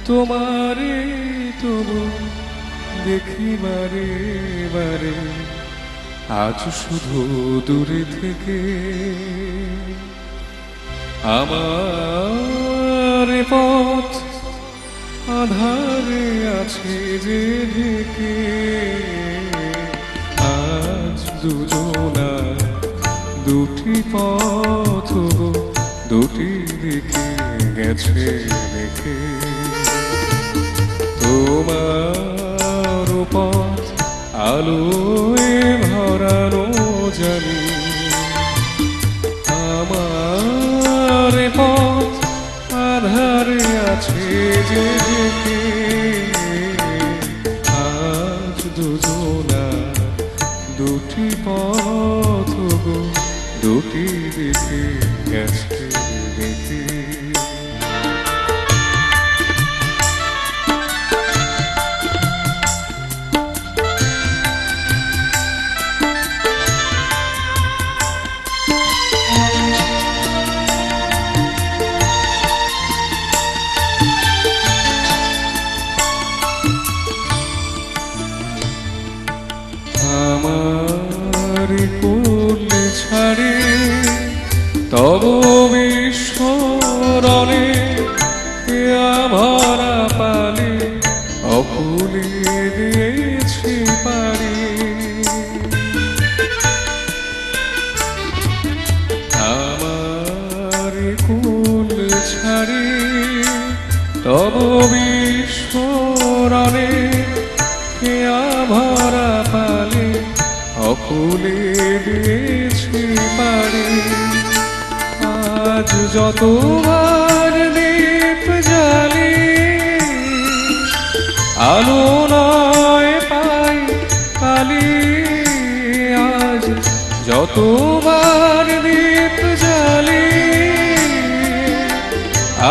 তোমারে তবু দেখি বারে বারে, আজ শুধু দূরে থেকে। আমার পথ আধারে আছে যে ঢেকে, আজ দুজনা দুটি পথ দুটি দিকে গেছে রেখে। তোমার পথ আলোয় ভরানো জানি, আমার পথ আধারে আছে যে ঢেকে, আজ দুজনা দুটি পথ দুটি দিকে গেছে রেখে। আমার কোল ছাড়ে তব বিস্মরণে, ভরা পালে অকুলে দিয়েছি পারি। আমার কোল ছাড়ে তব বিস্মরণে, ভরা পালে অকুলে দিয়েছি পারি। আজ যতবার দীপ জ্বালি, আলো নয় পাই কালি। আজ যতবার দীপ জ্বালি,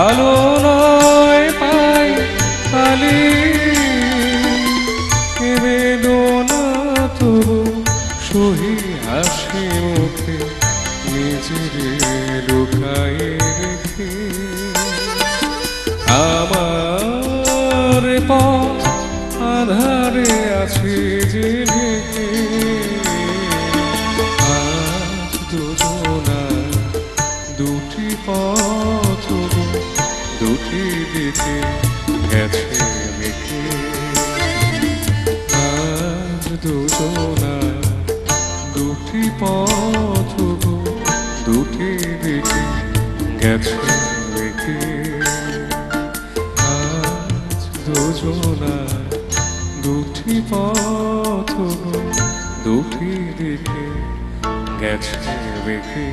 আলো নয় পাই কালি। বেদনা তবু সহি হাসি মুখে নিজের লুকায় রেখে। আমার পথ আধারে আছে যে ঢেকে, আজ দুজনা দুটি পথ দুটি দিকে গেছে রেখে। আজ দুজনা দুটি পথ দুটি দিকে গেছে রেখে। আজ দুজনা দুটি পথ দুটি দিকে গেছে রেখে।